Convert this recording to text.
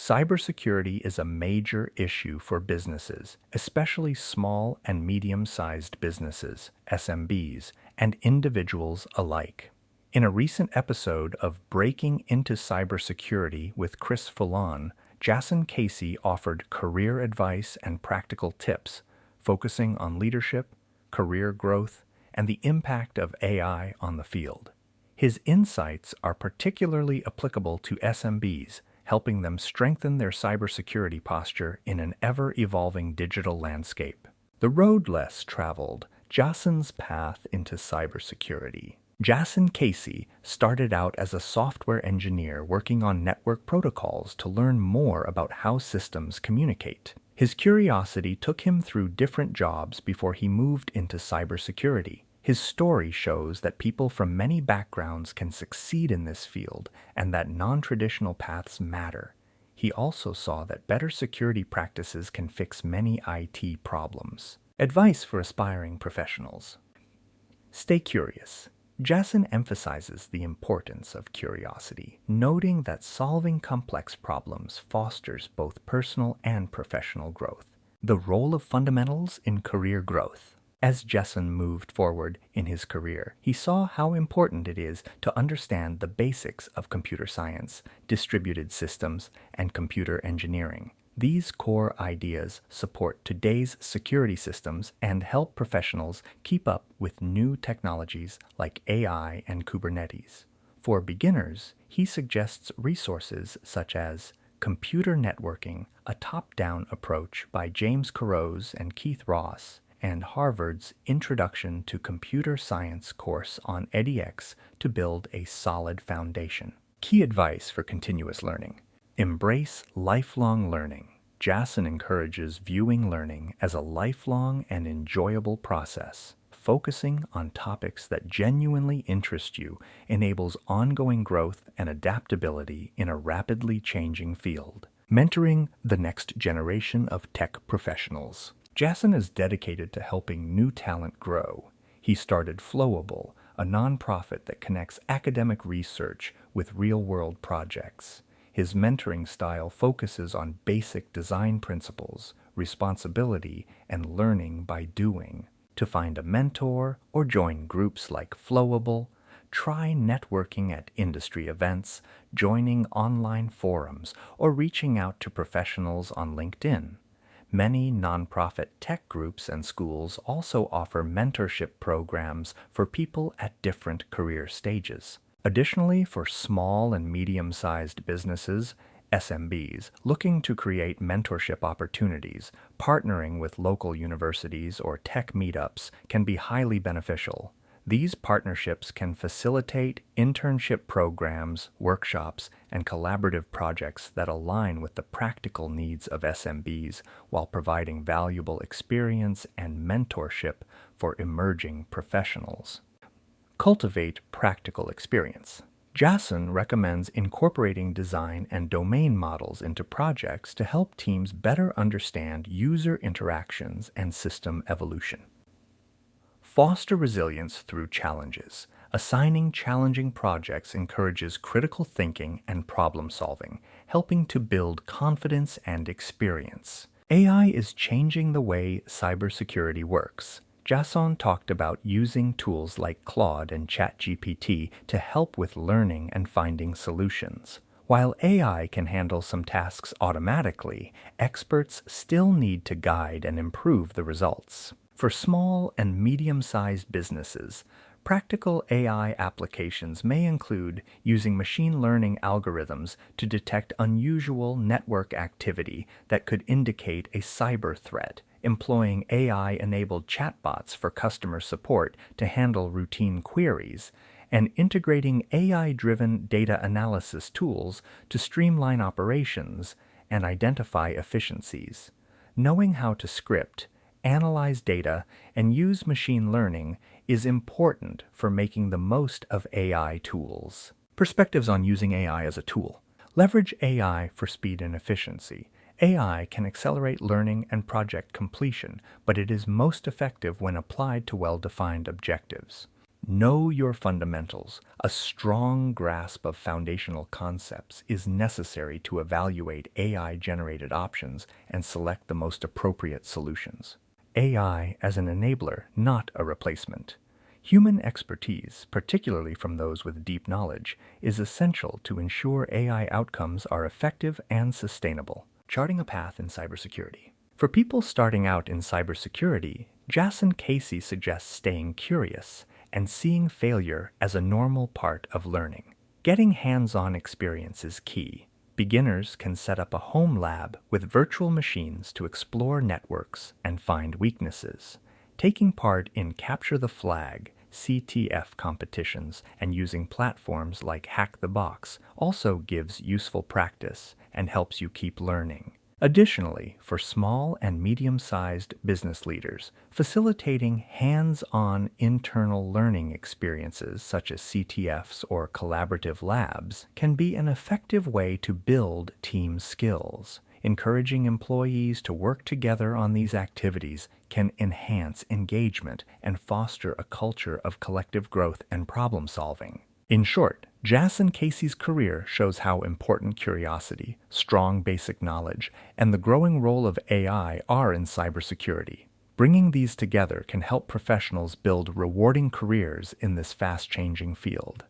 Cybersecurity is a major issue for businesses, especially small and medium-sized businesses, SMBs, and individuals alike. In a recent episode of Breaking into Cybersecurity with Chris Fullon, Jassen Casey offered career advice and practical tips, focusing on leadership, career growth, and the impact of AI on the field. His insights are particularly applicable to SMBs, helping them strengthen their cybersecurity posture in an ever-evolving digital landscape. The road less traveled, Jassen's path into cybersecurity. Jassen Casey started out as a software engineer working on network protocols to learn more about how systems communicate. His curiosity took him through different jobs before he moved into cybersecurity. His story shows that people from many backgrounds can succeed in this field and that non-traditional paths matter. He also saw that better security practices can fix many IT problems. Advice for aspiring professionals. Stay curious. Jassen emphasizes the importance of curiosity, noting that solving complex problems fosters both personal and professional growth. The role of fundamentals in career growth. As Jassen moved forward in his career, he saw how important it is to understand the basics of computer science, distributed systems, and computer engineering. These core ideas support today's security systems and help professionals keep up with new technologies like AI and Kubernetes. For beginners, he suggests resources such as Computer Networking, a top-down approach by James Carose and Keith Ross, and Harvard's Introduction to Computer Science course on edX to build a solid foundation. Key advice for continuous learning. Embrace lifelong learning. Jassen encourages viewing learning as a lifelong and enjoyable process. Focusing on topics that genuinely interest you enables ongoing growth and adaptability in a rapidly changing field. Mentoring the next generation of tech professionals. Jassen is dedicated to helping new talent grow. He started Flowable, a nonprofit that connects academic research with real-world projects. His mentoring style focuses on basic design principles, responsibility, and learning by doing. To find a mentor or join groups like Flowable, try networking at industry events, joining online forums, or reaching out to professionals on LinkedIn. Many nonprofit tech groups and schools also offer mentorship programs for people at different career stages. Additionally, for small and medium-sized businesses, SMBs, looking to create mentorship opportunities, partnering with local universities or tech meetups can be highly beneficial. These partnerships can facilitate internship programs, workshops, and collaborative projects that align with the practical needs of SMBs while providing valuable experience and mentorship for emerging professionals. Cultivate practical experience. Jassen recommends incorporating design and domain models into projects to help teams better understand user interactions and system evolution. Foster resilience through challenges. Assigning challenging projects encourages critical thinking and problem solving, helping to build confidence and experience. AI is changing the way cybersecurity works. Jassen talked about using tools like Claude and ChatGPT to help with learning and finding solutions. While AI can handle some tasks automatically, experts still need to guide and improve the results. For small and medium-sized businesses, practical AI applications may include using machine learning algorithms to detect unusual network activity that could indicate a cyber threat, employing AI-enabled chatbots for customer support to handle routine queries, and integrating AI-driven data analysis tools to streamline operations and identify efficiencies. Knowing how to script, analyze data, and use machine learning is important for making the most of AI tools. Perspectives on using AI as a tool. Leverage AI for speed and efficiency. AI can accelerate learning and project completion, but it is most effective when applied to well-defined objectives. Know your fundamentals. A strong grasp of foundational concepts is necessary to evaluate AI-generated options and select the most appropriate solutions. AI as an enabler, not a replacement. Human expertise, particularly from those with deep knowledge, is essential to ensure AI outcomes are effective and sustainable. Charting a path in cybersecurity. For people starting out in cybersecurity, Jassen Casey suggests staying curious and seeing failure as a normal part of learning. Getting hands-on experience is key. Beginners can set up a home lab with virtual machines to explore networks and find weaknesses. Taking part in Capture the Flag, CTF competitions, and using platforms like Hack the Box also gives useful practice and helps you keep learning. Additionally, for small and medium-sized business leaders, facilitating hands-on internal learning experiences such as CTFs or collaborative labs can be an effective way to build team skills. Encouraging employees to work together on these activities can enhance engagement and foster a culture of collective growth and problem-solving. In short, Jassen Casey's career shows how important curiosity, strong basic knowledge, and the growing role of AI are in cybersecurity. Bringing these together can help professionals build rewarding careers in this fast-changing field.